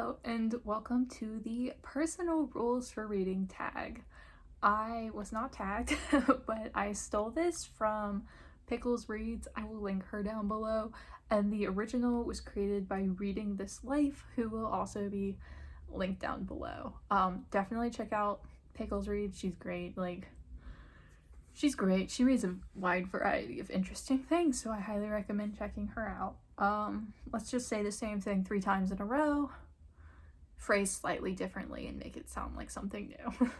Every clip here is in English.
Hello and welcome to the personal rules for reading tag. I was not tagged, but I stole this from Pickles Reads. I will link her down below. And the original was created by Reading This Life, who will also be linked down below. Definitely check out Pickles Reads. She's great. She's great. She reads a wide variety of interesting things, so I highly recommend checking her out. Let's just say the same thing 3 times in a row, phrase slightly differently, and make it sound like something new.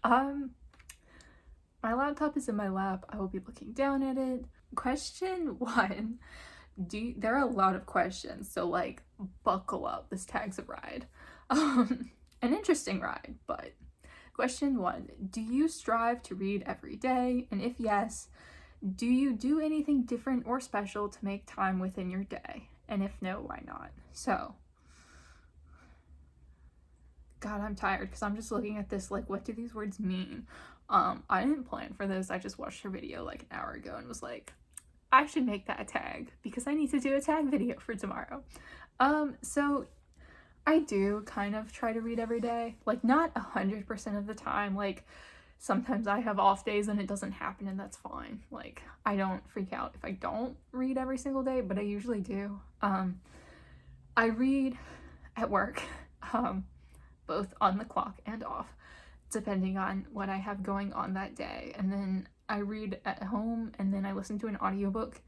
My laptop is in my lap. I will be looking down at it. Question 1. There are a lot of questions, so buckle up. This tag's a ride. An interesting ride, but question 1. Do you strive to read every day? And if yes, do you do anything different or special to make time within your day? And if no, why not? So, God, I'm tired because I'm just looking at this what do these words mean? I didn't plan for this. I just watched her video an hour ago and was like, I should make that a tag because I need to do a tag video for tomorrow. So I do kind of try to read every day. Not 100% of the time. Sometimes I have off days and it doesn't happen, and that's fine. I don't freak out if I don't read every single day, but I usually do. I read at work, both on the clock and off, depending on what I have going on that day. And then I read at home, and then I listen to an audiobook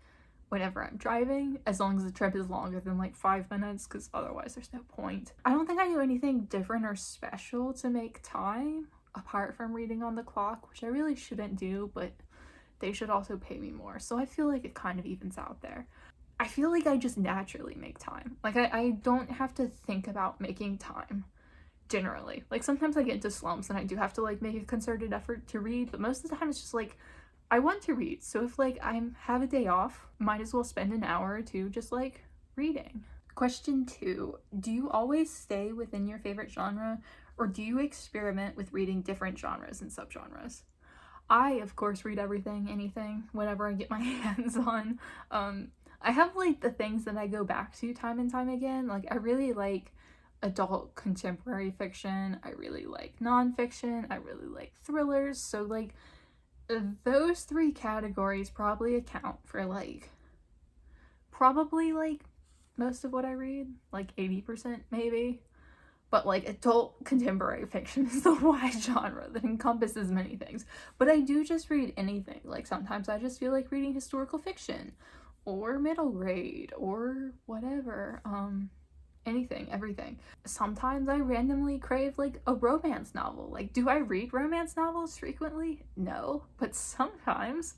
whenever I'm driving, as long as the trip is longer than 5 minutes, because otherwise there's no point. I don't think I do anything different or special to make time apart from reading on the clock, which I really shouldn't do, but they should also pay me more, so I feel like it kind of evens out there. I feel like I just naturally make time. I don't have to think about making time, generally. Sometimes I get into slumps and I do have to make a concerted effort to read, but most of the time it's just I want to read, so if I have a day off, might as well spend an hour or two just reading. Question 2. Do you always stay within your favorite genre, or do you experiment with reading different genres and subgenres? I, of course, read everything, anything, whatever I get my hands on. I have the things that I go back to time and time again. I really like adult contemporary fiction. I really like nonfiction. I really like thrillers. So those 3 categories probably account for probably most of what I read, 80% maybe. But adult contemporary fiction is the wide genre that encompasses many things. But I do just read anything. Sometimes I just feel like reading historical fiction or middle grade or whatever. Anything, everything. Sometimes I randomly crave a romance novel. Do I read romance novels frequently? No, but sometimes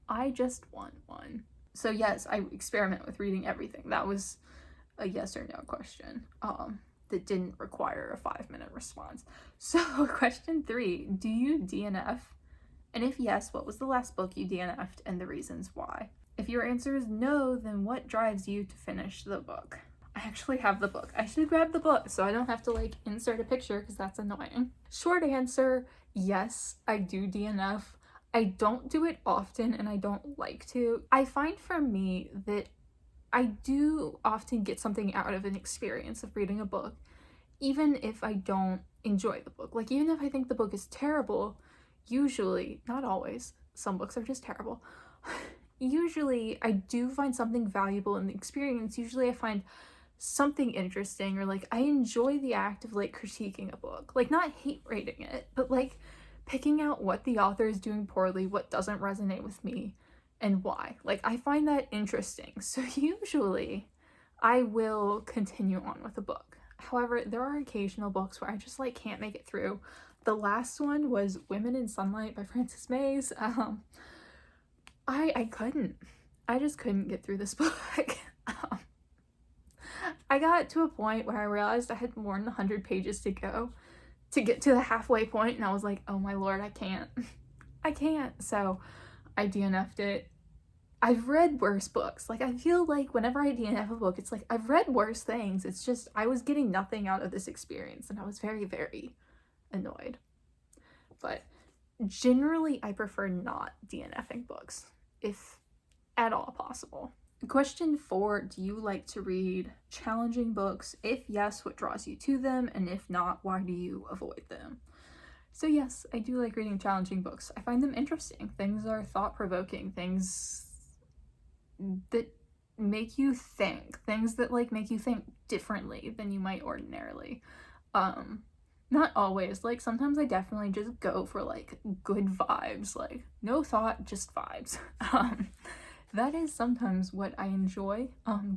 I just want one. So yes, I experiment with reading everything. That was a yes or no question. That didn't require a 5-minute response. So question 3, do you DNF? And if yes, what was the last book you DNF'd and the reasons why? If your answer is no, then what drives you to finish the book? I actually have the book. I should grab the book so I don't have to insert a picture because that's annoying. Short answer, yes, I do DNF. I don't do it often and I don't like to. I find for me that I do often get something out of an experience of reading a book, even if I don't enjoy the book. Even if I think the book is terrible, usually, not always, some books are just terrible, usually I do find something valuable in the experience. Usually I find something interesting, or I enjoy the act of critiquing a book. Not hate rating it, but picking out what the author is doing poorly, what doesn't resonate with me, and why. I find that interesting. So usually I will continue on with a book. However, there are occasional books where I just can't make it through. The last one was Women in Sunlight by Frances Mays. I couldn't. I just couldn't get through this book. I got to a point where I realized I had more than 100 pages to go to get to the halfway point, and I was like, oh my lord, I can't. I can't. So I DNF'd it. I've read worse books. I feel whenever I DNF a book, it's I've read worse things. It's just I was getting nothing out of this experience, and I was very, very annoyed. But generally, I prefer not DNFing books, if at all possible. Question 4, do you like to read challenging books? If yes, what draws you to them? And if not, why do you avoid them? So yes, I do like reading challenging books. I find them interesting. Things are thought-provoking, things that make you think, things that like make you think differently than you might ordinarily. Not always, like sometimes I definitely just go for like good vibes, like no thought, just vibes. That is sometimes what I enjoy.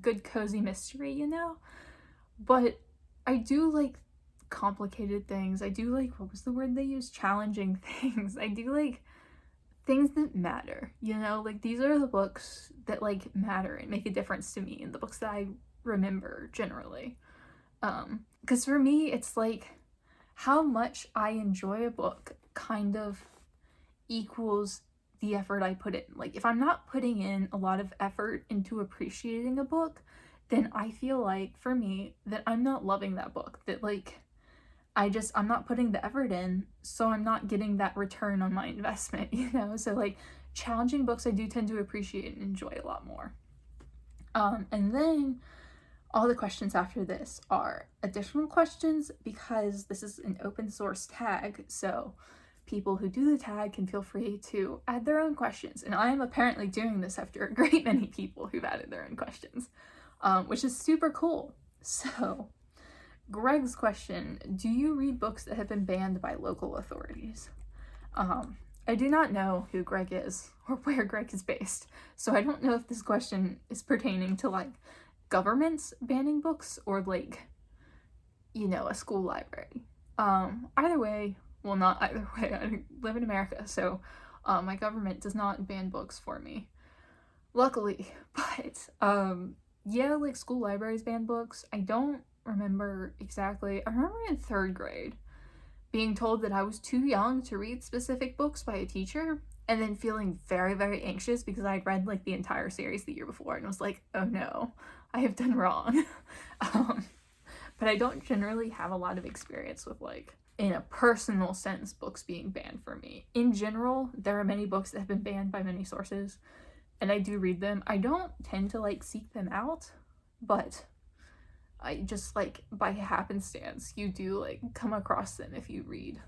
Good cozy mystery, you know? But I do like complicated things. I do like, what was the word they used? Challenging things. I do like things that matter, you know? Like these are the books that like matter and make a difference to me, and the books that I remember generally. Because for me, it's like how much I enjoy a book kind of equals the effort I put in. Like if I'm not putting in a lot of effort into appreciating a book, then I feel like for me that I'm not loving that book, that like I'm not putting the effort in, so I'm not getting that return on my investment, you know? So like challenging books I do tend to appreciate and enjoy a lot more. And then all the questions after this are additional questions, because this is an open source tag, so people who do the tag can feel free to add their own questions. And I am apparently doing this after a great many people who've added their own questions, which is super cool. So Greg's question, do you read books that have been banned by local authorities? I do not know who Greg is or where Greg is based, so I don't know if this question is pertaining to like governments banning books or like, you know, a school library. Either way, well, not either way, I live in America, so my government does not ban books for me, luckily. But yeah, like school libraries ban books. I don't remember exactly. I remember in 3rd grade being told that I was too young to read specific books by a teacher, and then feeling very, very anxious because I'd read like the entire series the year before and was like, oh no, I have done wrong. But I don't generally have a lot of experience with like, in a personal sense, books being banned for me. In general, there are many books that have been banned by many sources, and I do read them. I don't tend to like seek them out, but I just like by happenstance you do like come across them if you read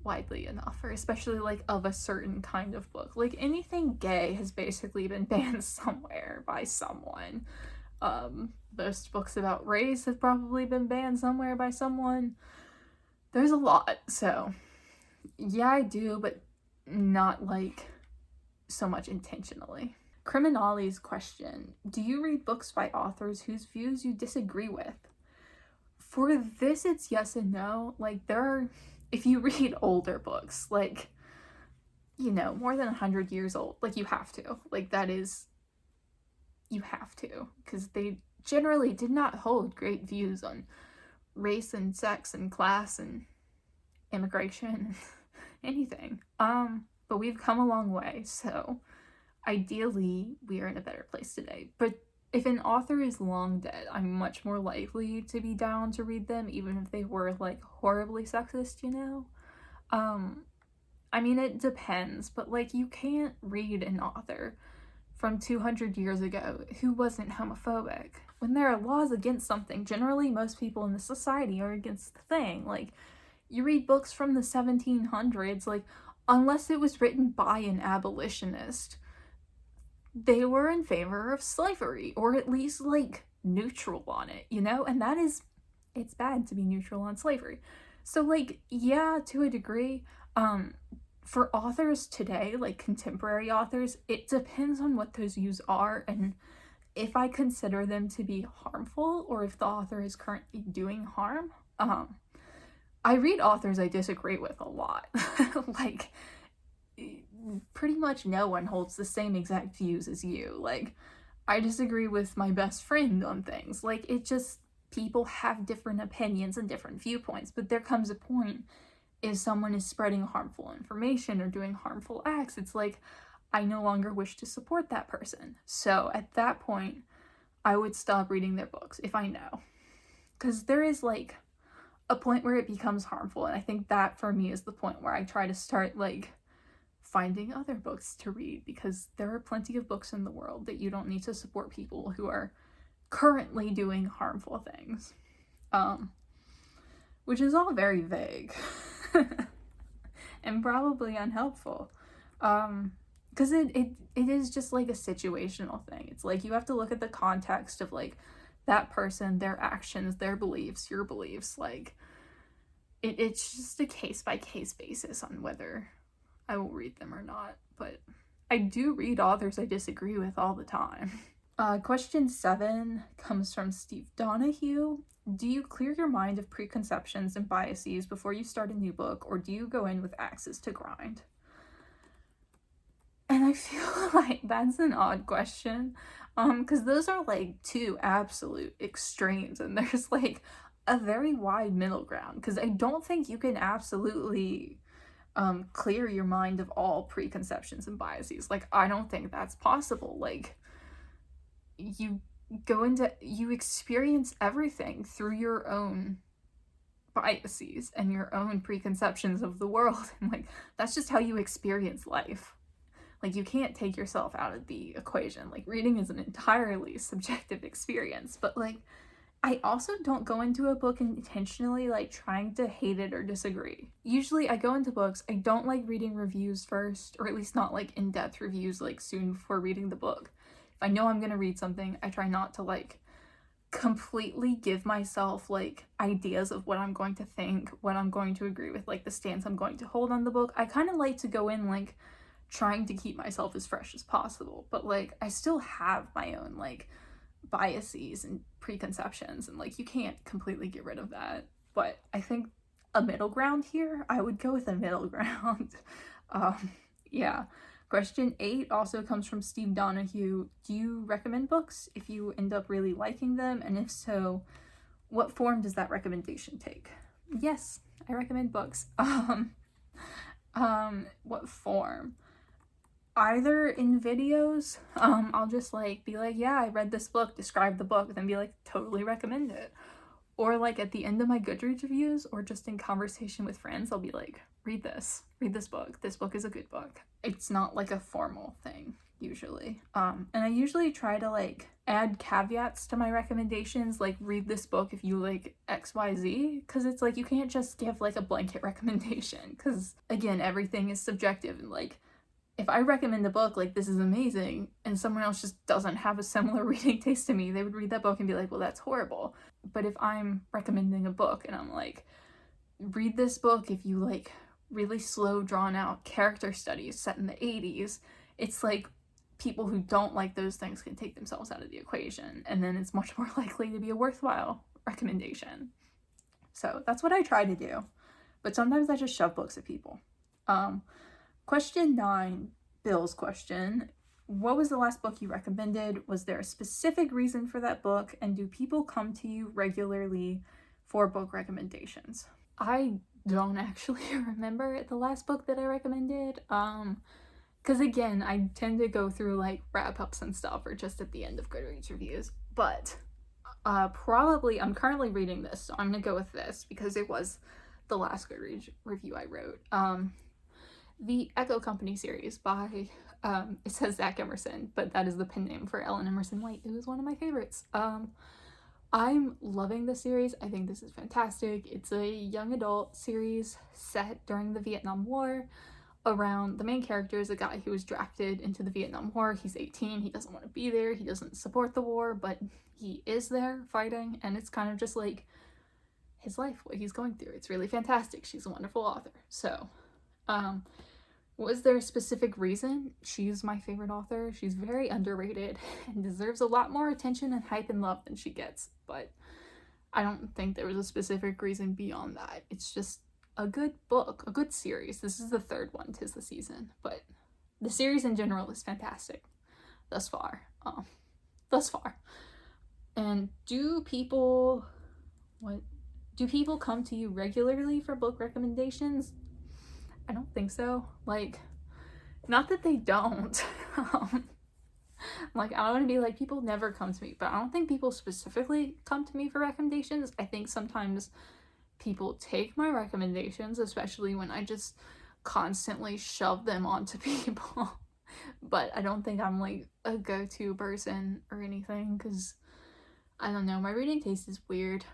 widely enough, or especially like of a certain kind of book. Like anything gay has basically been banned somewhere by someone. Most books about race have probably been banned somewhere by someone. There's a lot, so yeah, I do, but not like so much intentionally. CriminOlly's question, do you read books by authors whose views you disagree with? For this, it's yes and no. Like there are, if you read older books, like, you know, more than 100 years old, like you have to, like that is, you have to, because they generally did not hold great views on race and sex and class and immigration, anything. But we've come a long way, so ideally we are in a better place today. But if an author is long dead, I'm much more likely to be down to read them, even if they were like horribly sexist, you know? I mean, it depends, but like you can't read an author from 200 years ago who wasn't homophobic. When there are laws against something, generally most people in the society are against the thing. Like, you read books from the 1700s, like, unless it was written by an abolitionist, they were in favor of slavery, or at least, like, neutral on it, you know? And that is, it's bad to be neutral on slavery. So, like, yeah, to a degree, for authors today, like contemporary authors, it depends on what those views are and if I consider them to be harmful or if the author is currently doing harm. I read authors I disagree with a lot. Like, pretty much no one holds the same exact views as you. Like, I disagree with my best friend on things. Like, it just, people have different opinions and different viewpoints, but there comes a point if someone is spreading harmful information or doing harmful acts, it's like, I no longer wish to support that person. So at that point, I would stop reading their books if I know. Because there is like a point where it becomes harmful, and I think that for me is the point where I try to start like finding other books to read, because there are plenty of books in the world that you don't need to support people who are currently doing harmful things. Which is all very vague and probably unhelpful. Because it is just like a situational thing. It's like you have to look at the context of like that person, their actions, their beliefs, your beliefs. Like it's just a case by case basis on whether I will read them or not. But I do read authors I disagree with all the time. Question 7 comes from Steve Donahue. Do you clear your mind of preconceptions and biases before you start a new book, or do you go in with axes to grind? And I feel like that's an odd question, because those are like two absolute extremes, and there's like a very wide middle ground, because I don't think you can absolutely clear your mind of all preconceptions and biases. Like, I don't think that's possible. Like, you experience everything through your own biases and your own preconceptions of the world, and like that's just how you experience life. Like, you can't take yourself out of the equation. Like, reading is an entirely subjective experience, but like I also don't go into a book intentionally like trying to hate it or disagree. Usually I go into books, I don't like reading reviews first, or at least not like in-depth reviews like soon before reading the book. If I know I'm gonna read something, I try not to like completely give myself like ideas of what I'm going to think, what I'm going to agree with, like the stance I'm going to hold on the book. I kind of like to go in like trying to keep myself as fresh as possible, but like I still have my own like biases and preconceptions, and like you can't completely get rid of that. But I think a middle ground here, I would go with a middle ground. Yeah. Question 8 also comes from Steve Donahue. Do you recommend books if you end up really liking them? And if so, what form does that recommendation take? Yes, I recommend books. What form? Either in videos, I'll just like be like, yeah, I read this book, describe the book, and then be like, totally recommend it. Or like at the end of my Goodreads reviews, or just in conversation with friends, I'll be like, read this book. This book is a good book. It's not like a formal thing usually. And I usually try to like add caveats to my recommendations, like read this book if you like XYZ, because it's like you can't just give like a blanket recommendation, because again, everything is subjective, and like if I recommend a book like this is amazing and someone else just doesn't have a similar reading taste to me, they would read that book and be like, well, that's horrible. But if I'm recommending a book and I'm like, read this book if you like really slow, drawn out character studies set in the 80s, it's like people who don't like those things can take themselves out of the equation, and then it's much more likely to be a worthwhile recommendation. So that's what I try to do. But sometimes I just shove books at people. Question 9, Bill's question. What was the last book you recommended? Was there a specific reason for that book? And do people come to you regularly for book recommendations? I don't actually remember the last book that I recommended. Because again, I tend to go through like wrap-ups and stuff, or just at the end of Goodreads reviews. But probably, I'm currently reading this, so I'm gonna go with this because it was the last Goodreads review I wrote. The Echo Company series by, it says Zack Emerson, but that is the pen name for Ellen Emerson White. It was one of my favorites. I'm loving this series. I think this is fantastic. It's a young adult series set during the Vietnam War. Around the main character is a guy who was drafted into the Vietnam War. He's 18, he doesn't want to be there, he doesn't support the war, but he is there fighting, and it's kind of just like his life, what he's going through. It's really fantastic. She's a wonderful author. So, was there a specific reason? She's my favorite author. She's very underrated and deserves a lot more attention and hype and love than she gets, but I don't think there was a specific reason beyond that. It's just a good book, a good series. This is the third one, 'tis the season, but the series in general is fantastic thus far. And do people come to you regularly for book recommendations? I don't think so. Like, not that they don't. Like, I don't want to be like, people never come to me, but I don't think people specifically come to me for recommendations. I think sometimes people take my recommendations, especially when I just constantly shove them onto people. But I don't think I'm like a go-to person or anything, because I don't know, my reading taste is weird.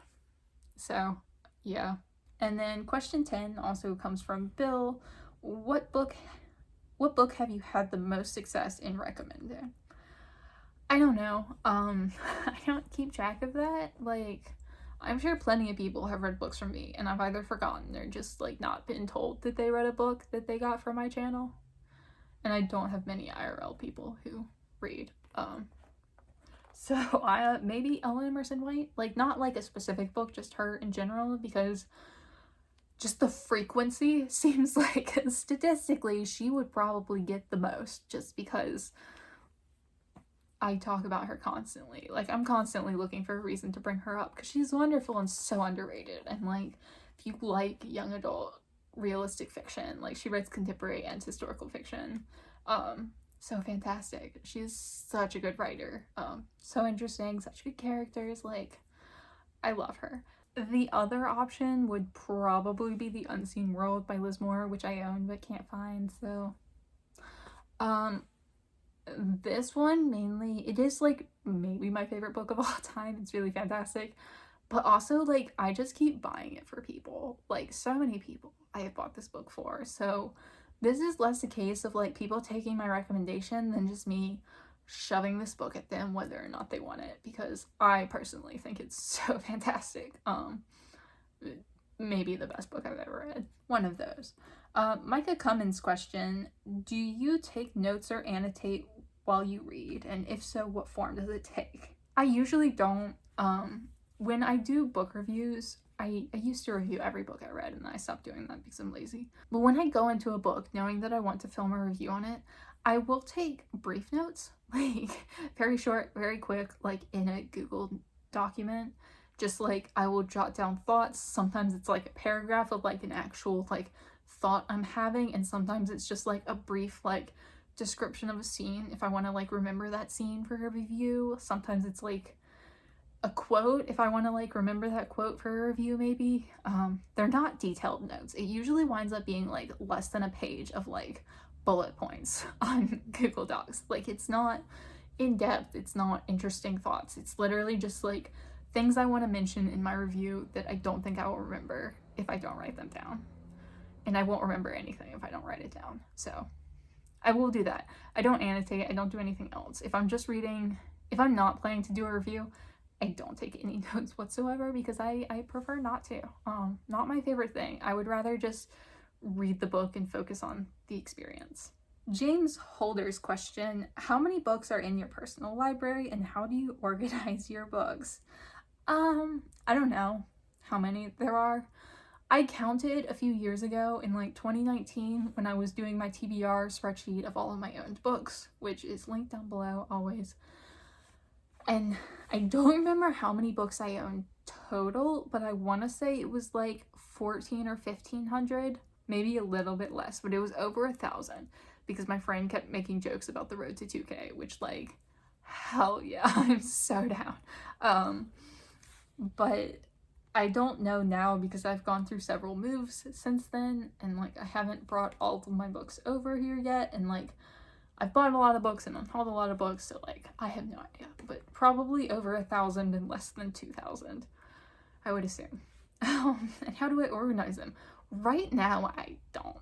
So yeah. And then question 10 also comes from Bill. What book have you had the most success in recommending? I don't know. I don't keep track of that. Like, I'm sure plenty of people have read books from me, and I've either forgotten or just like not been told that they read a book that they got from my channel. And I don't have many IRL people who read. So I maybe Ellen Emerson White, like not like a specific book, just her in general, because just the frequency seems like statistically she would probably get the most, just because I talk about her constantly. Like, I'm constantly looking for a reason to bring her up because she's wonderful and so underrated. And like, if you like young adult realistic fiction, like she writes contemporary and historical fiction, so fantastic. She's such a good writer, so interesting, such good characters. Like, I love her. The other option would probably be The Unseen World by Liz Moore, which I own but can't find. So this one mainly, it is like maybe my favorite book of all time. It's really fantastic, but also like I just keep buying it for people. Like, so many people I have bought this book for. So this is less a case of like people taking my recommendation than just me shoving this book at them whether or not they want it, because I personally think it's so fantastic. Maybe the best book I've ever read. One of those. Micah Cummins' question: do you take notes or annotate while you read? And if so, what form does it take? I usually don't. When I do book reviews, I used to review every book I read, and I stopped doing that because I'm lazy. But when I go into a book knowing that I want to film a review on it, I will take brief notes, like very short, very quick, like in a Google document. Just like, I will jot down thoughts. Sometimes it's like a paragraph of like an actual like thought I'm having, and sometimes it's just like a brief like description of a scene if I want to like remember that scene for a review. Sometimes it's like a quote if I want to like remember that quote for a review, maybe. They're not detailed notes. It usually winds up being like less than a page of like bullet points on Google Docs. Like, it's not in depth, it's not interesting thoughts. It's literally just like things I want to mention in my review that I don't think I will remember if I don't write them down. And I won't remember anything if I don't write it down. So I will do that. I don't annotate, I don't do anything else. If I'm just reading, if I'm not planning to do a review, I don't take any notes whatsoever, because I prefer not to. Not my favorite thing. I would rather just read the book and focus on the experience. James Holder's question: how many books are in your personal library and how do you organize your books? I don't know how many there are. I counted a few years ago in like 2019 when I was doing my TBR spreadsheet of all of my owned books, which is linked down below always. And I don't remember how many books I own total, but I want to say it was like 14 or 1500, maybe a little bit less, but it was over 1,000 because my friend kept making jokes about the road to 2K, which, like, hell yeah, I'm so down. But I don't know now because I've gone through several moves since then, and like I haven't brought all of my books over here yet, and like I've bought a lot of books and unhauled a lot of books, so like I have no idea, but probably over 1,000 and less than 2,000, I would assume. And how do I organize them? Right now, I don't.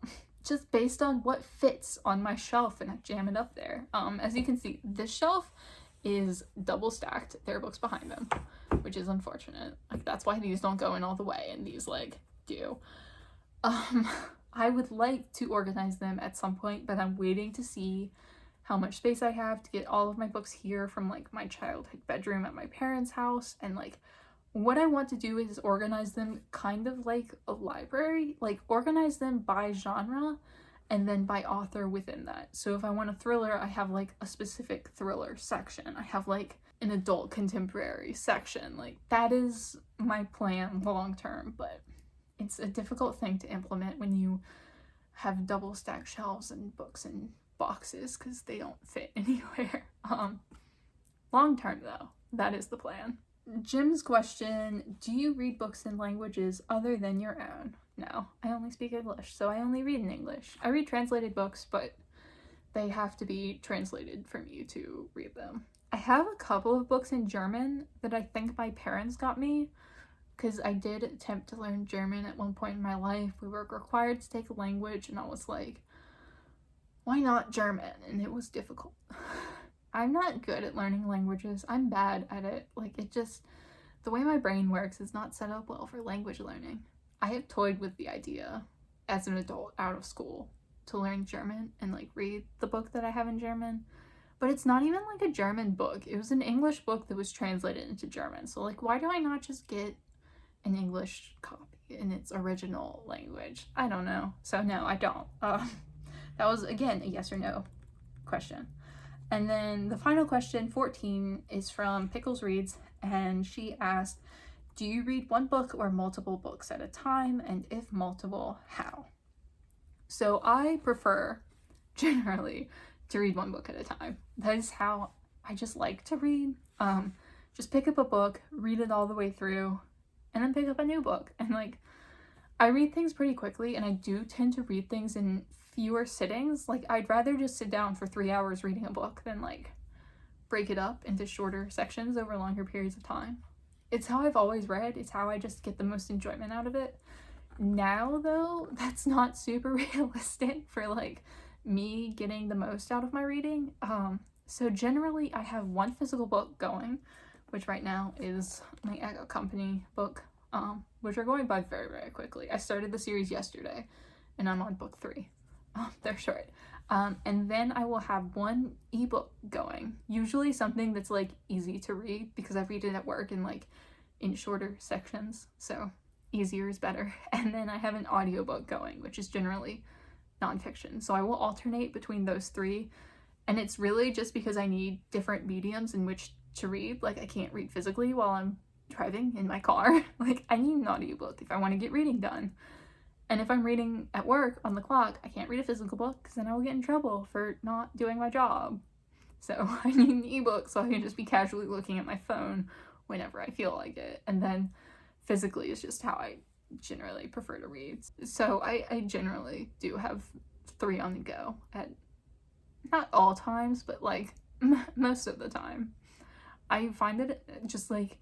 Just based on what fits on my shelf, and I jam it up there. As you can see, this shelf is double stacked. There are books behind them, which is unfortunate. Like, that's why these don't go in all the way, and these like do. I would like to organize them at some point, but I'm waiting to see how much space I have to get all of my books here from like my childhood bedroom at my parents' house. And like what I want to do is organize them kind of like a library, like organize them by genre and then by author within that. So if I want a thriller, I have like a specific thriller section. I have like an adult contemporary section. Like, that is my plan long term, but it's a difficult thing to implement when you have double stacked shelves and books and boxes because they don't fit anywhere. Long term though, that is the plan. Jim's question, do you read books in languages other than your own? No, I only speak English, so I only read in English. I read translated books, but they have to be translated for me to read them. I have a couple of books in German that I think my parents got me, because I did attempt to learn German at one point in my life. We were required to take a language, and I was like, why not German? And it was difficult. I'm not good at learning languages. I'm bad at it. Like, it just, the way my brain works is not set up well for language learning. I have toyed with the idea as an adult out of school to learn German and like read the book that I have in German, but it's not even like a German book. It was an English book that was translated into German. So like, why do I not just get an English copy in its original language? I don't know. So no, I don't. That was, again, a yes or no question. And then the final question, 14, is from Pickles Reads, and she asked, do you read one book or multiple books at a time? And if multiple, how? So I prefer, generally, to read one book at a time. That is how I just like to read. Just pick up a book, read it all the way through, and then pick up a new book. And like, I read things pretty quickly, and I do tend to read things in fewer sittings. Like, I'd rather just sit down for 3 hours reading a book than like break it up into shorter sections over longer periods of time. It's how I've always read. It's how I just get the most enjoyment out of it. Now though, that's not super realistic for like me getting the most out of my reading. So generally I have one physical book going, which right now is my Echo Company book, which are going by very, very quickly. I started the series yesterday and I'm on book 3. They're short. And then I will have one ebook going, usually something that's like easy to read because I read it at work and like in shorter sections, so easier is better. And then I have an audiobook going, which is generally nonfiction. So I will alternate between those 3, and it's really just because I need different mediums in which to read. Like, I can't read physically while I'm driving in my car. Like, I need an audiobook if I want to get reading done. And if I'm reading at work on the clock, I can't read a physical book because then I will get in trouble for not doing my job. So I need an ebook so I can just be casually looking at my phone whenever I feel like it. And then physically is just how I generally prefer to read. So I generally do have 3 on the go at not all times, but like most of the time. I find it just like,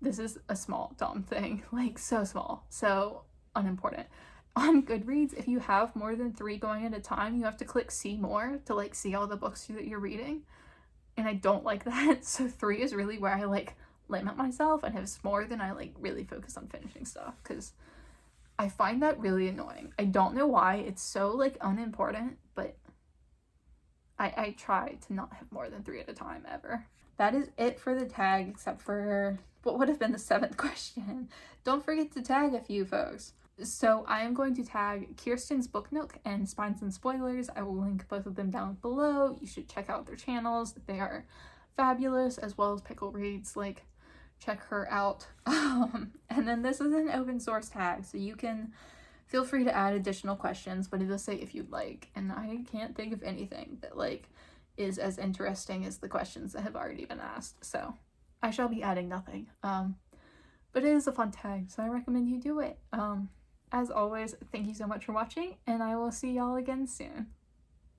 this is a small dumb thing, like so small, so unimportant. On Goodreads, if you have more than 3 going at a time, you have to click see more to like see all the books that you're reading. And I don't like that. So 3 is really where I like limit myself, and if it's more, then I like really focus on finishing stuff, because I find that really annoying. I don't know why. It's so like unimportant, but I try to not have more than 3 at a time ever. That is it for the tag, except for what would have been the 7th question. Don't forget to tag a few folks. So I am going to tag Kirsten's Book Nook and Spines and Spoilers. I will link both of them down below. You should check out their channels. They are fabulous, as well as Pickle Reads. Like, check her out. And then this is an open source tag, so you can feel free to add additional questions, but it does say if you'd like, and I can't think of anything that like is as interesting as the questions that have already been asked, so I shall be adding nothing. But it is a fun tag, so I recommend you do it. As always, thank you so much for watching, and I will see y'all again soon.